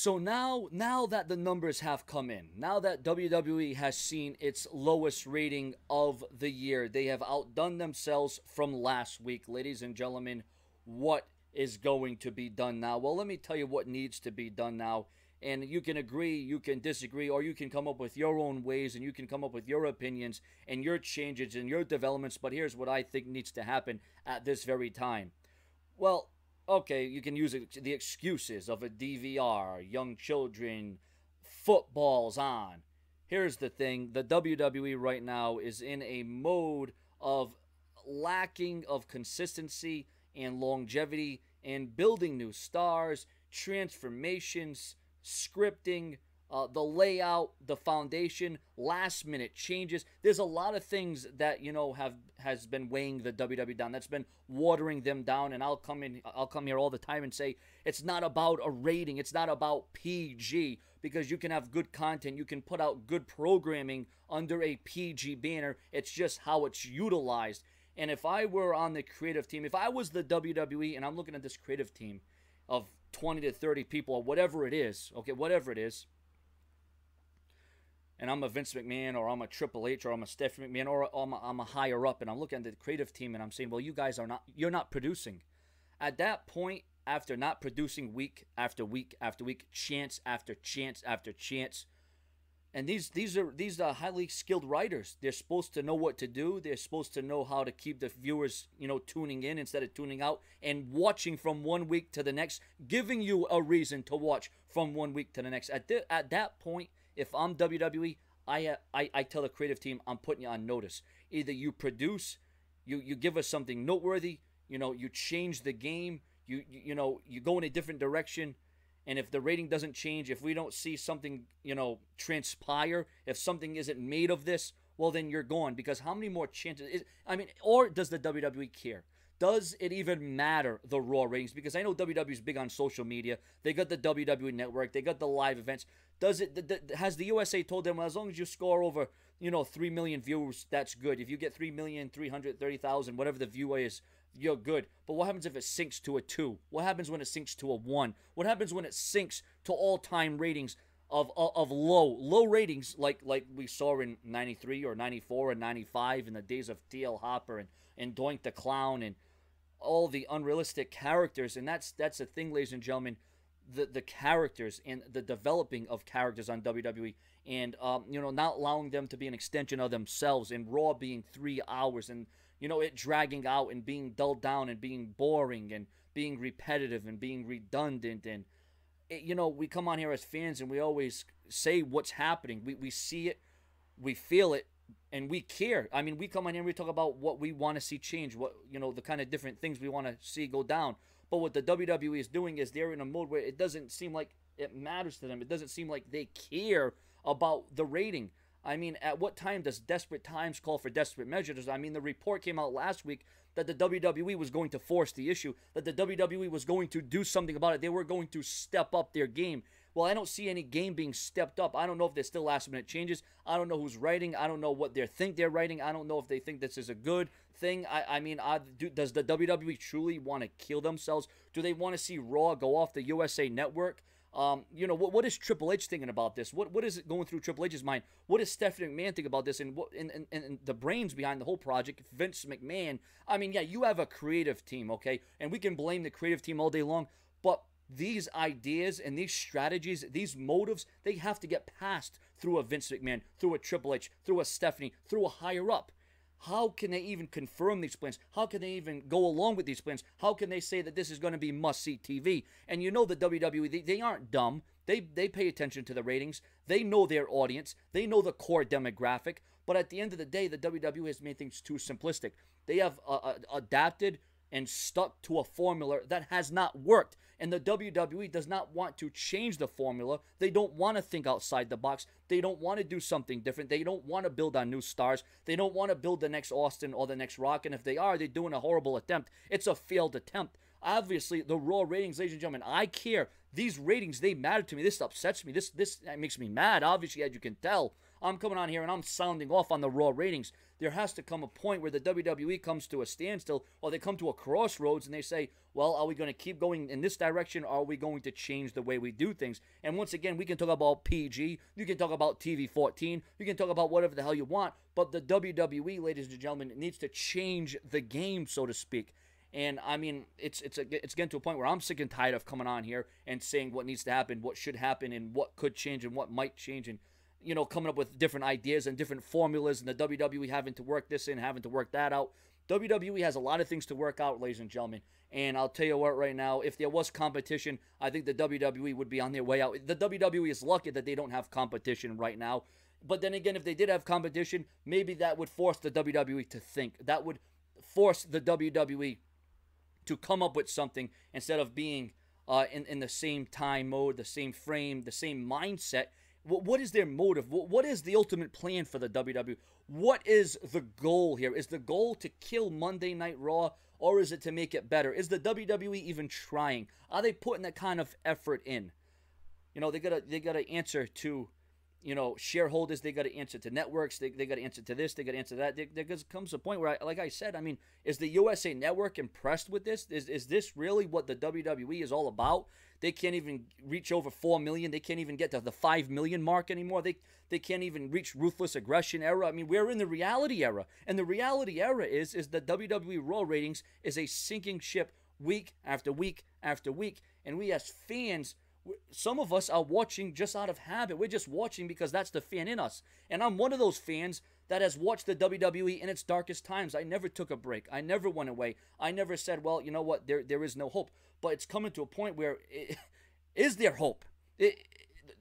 So now that the numbers have come in, now that WWE has seen its lowest rating of the year, they have outdone themselves from last week. Ladies and gentlemen, what is going to be done now? Well, let me tell you what needs to be done now. And you can agree, you can disagree, or you can come up with your own ways and you can come up with your opinions and your changes and your developments. But here's what I think needs to happen at this very time. Well, okay, you can use the excuses of a DVR, young children, football's on. Here's the thing, the WWE right now is in a mode of lacking of consistency and longevity and building new stars, transformations, scripting, the layout, the foundation, last minute changes. There's a lot of things that has been weighing the WWE down. That's been watering them down. And I'll come here all the time and say it's not about a rating. It's not about PG, because you can have good content. You can put out good programming under a PG banner. It's just how it's utilized. And if I were on the creative team, if I was the WWE and I'm looking at this creative team of 20 to 30 people or whatever it is, okay, whatever it is, and I'm a Vince McMahon or I'm a Triple H or I'm a Stephanie McMahon or I'm a higher up, and I'm looking at the creative team and I'm saying, well, you're not producing. At that point, after not producing week after week after week, chance after chance after chance, and these are highly skilled writers. They're supposed to know what to do. They're supposed to know how to keep the viewers, tuning in instead of tuning out and watching from one week to the next, giving you a reason to watch from one week to the next. At that point, if I'm WWE, I tell the creative team, I'm putting you on notice. Either you produce, you give us something noteworthy, you change the game, you go in a different direction. And if the rating doesn't change, if we don't see something, transpire, if something isn't made of this, well, then you're gone. Because how many more chances? Or does the WWE care? Does it even matter, the Raw ratings? Because I know WWE is big on social media. They got the WWE Network. They got the live events. Has the USA told them, well, as long as you score over, 3 million views, that's good. If you get 3,330,000, whatever the view is, you're good. But what happens if it sinks to a 2? What happens when it sinks to a 1? What happens when it sinks to all-time ratings of low ratings like we saw in 93 or 94 and 95 in the days of TL Hopper and Doink the Clown and all the unrealistic characters? And that's the thing, ladies and gentlemen, the characters and the developing of characters on WWE, and not allowing them to be an extension of themselves, and Raw being 3 hours and it dragging out and being dulled down and being boring and being repetitive and being redundant. And we come on here as fans and we always say what's happening. We see it, we feel it, and we care. We come on here and we talk about what we want to see change, what the kind of different things we want to see go down. But what the WWE is doing is they're in a mode where it doesn't seem like it matters to them. It doesn't seem like they care about the rating. At what time does desperate times call for desperate measures? The report came out last week that the WWE was going to force the issue, that the WWE was going to do something about it. They were going to step up their game. Well, I don't see any game being stepped up. I don't know if there's still last-minute changes. I don't know who's writing. I don't know what they think they're writing. I don't know if they think this is a good thing. Does the WWE truly want to kill themselves? Do they want to see Raw go off the USA Network? What is Triple H thinking about this? What is it going through Triple H's mind? What does Stephanie McMahon think about this? And the brains behind the whole project, Vince McMahon. Yeah, you have a creative team, okay? And we can blame the creative team all day long, but these ideas and these strategies, these motives, they have to get passed through a Vince McMahon, through a Triple H, through a Stephanie, through a higher up. How can they even confirm these plans? How can they even go along with these plans? How can they say that this is going to be must-see TV? And the WWE, they aren't dumb. They pay attention to the ratings. They know their audience. They know the core demographic. But at the end of the day, the WWE has made things too simplistic. They have adapted and stuck to a formula that has not worked. And the WWE does not want to change the formula. They don't want to think outside the box. They don't want to do something different. They don't want to build on new stars. They don't want to build the next Austin or the next Rock. And if they are, they're doing a horrible attempt. It's a failed attempt. Obviously, the Raw ratings, ladies and gentlemen, I care. These ratings, they matter to me. This upsets me. This makes me mad, obviously, as you can tell. I'm coming on here and I'm sounding off on the Raw ratings. There has to come a point where the WWE comes to a standstill, or they come to a crossroads and they say, well, are we going to keep going in this direction, or are we going to change the way we do things? And once again, we can talk about PG, you can talk about TV 14, you can talk about whatever the hell you want, but the WWE, ladies and gentlemen, needs to change the game, so to speak. And I mean, it's getting to a point where I'm sick and tired of coming on here and saying what needs to happen, what should happen, and what could change and what might change, and coming up with different ideas and different formulas, and the WWE having to work this in, having to work that out. WWE has a lot of things to work out, ladies and gentlemen. And I'll tell you what, right now, if there was competition, I think the WWE would be on their way out. The WWE is lucky that they don't have competition right now. But then again, if they did have competition, maybe that would force the WWE to think. That would force the WWE to come up with something instead of being in the same time mode, the same frame, the same mindset. What is their motive? What is the ultimate plan for the WWE? What is the goal here? Is the goal to kill Monday Night Raw, or is it to make it better? Is the WWE even trying? Are they putting that kind of effort in? They gotta answer to, shareholders. They gotta answer to networks. They gotta answer to this. They gotta answer to that. There comes a point where, like I said, I mean, is the USA Network impressed with this? Is this really what the WWE is all about? They can't even reach over 4 million. They can't even get to the 5 million mark anymore. They can't even reach Ruthless Aggression era. I mean, we're in the reality era. And the reality era is the WWE Raw ratings is a sinking ship week after week after week. And we as fans, some of us are watching just out of habit. We're just watching because that's the fan in us. And I'm one of those fans that has watched the WWE in its darkest times. I never took a break. I never went away. I never said, well, you know what, there is no hope. But it's coming to a point where, is there hope?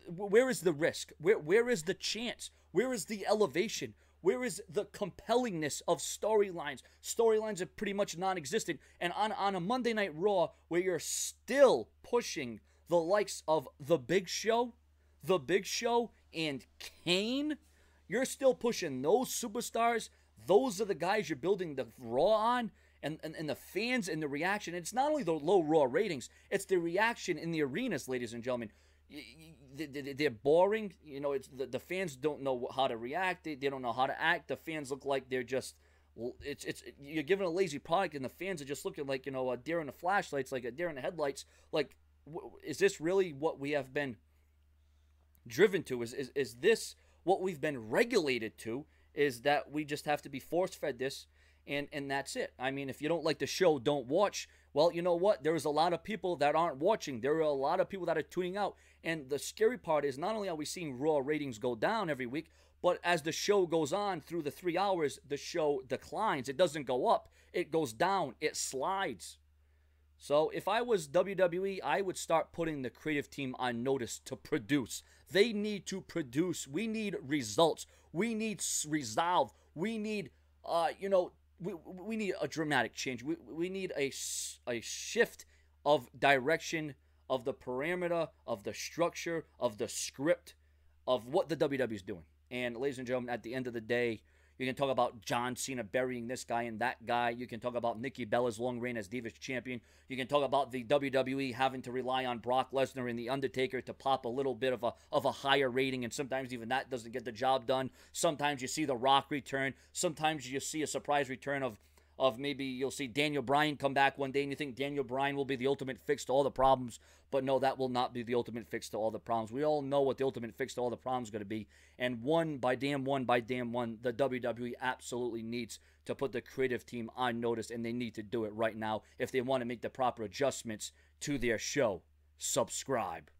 Where is the risk? Where is the chance? Where is the elevation? Where is the compellingness of storylines? Storylines are pretty much non-existent. And on a Monday Night Raw, where you're still pushing the likes of The Big Show and Kane, you're still pushing those superstars. Those are the guys you're building the Raw on. And the fans and the reaction. It's not only the low Raw ratings, it's the reaction in the arenas, ladies and gentlemen. They're boring. It's the fans don't know how to react. They don't know how to act. The fans look like they're just, you're giving a lazy product, and the fans are just looking like, a deer in the flashlights, like a deer in the headlights. Like, is this really what we have been driven to? Is this what we've been regulated to? Is that we just have to be force-fed this? And that's it. I mean, if you don't like the show, don't watch. Well, you know what? There's a lot of people that aren't watching. There are a lot of people that are tuning out. And the scary part is not only are we seeing Raw ratings go down every week, but as the show goes on through the 3 hours, the show declines. It doesn't go up. It goes down. It slides. So if I was WWE, I would start putting the creative team on notice to produce. They need to produce. We need results. We need resolve. We need, we need a dramatic change. We need a shift of direction, of the parameter, of the structure, of the script, of what the WWE is doing. And ladies and gentlemen, at the end of the day, you can talk about John Cena burying this guy and that guy. You can talk about Nikki Bella's long reign as Divas Champion. You can talk about the WWE having to rely on Brock Lesnar and The Undertaker to pop a little bit of a higher rating, and sometimes even that doesn't get the job done. Sometimes you see The Rock return. Sometimes you see a surprise return of maybe you'll see Daniel Bryan come back one day and you think Daniel Bryan will be the ultimate fix to all the problems. But no, that will not be the ultimate fix to all the problems. We all know what the ultimate fix to all the problems is going to be. And one by damn one, the WWE absolutely needs to put the creative team on notice, and they need to do it right now if they want to make the proper adjustments to their show. Subscribe.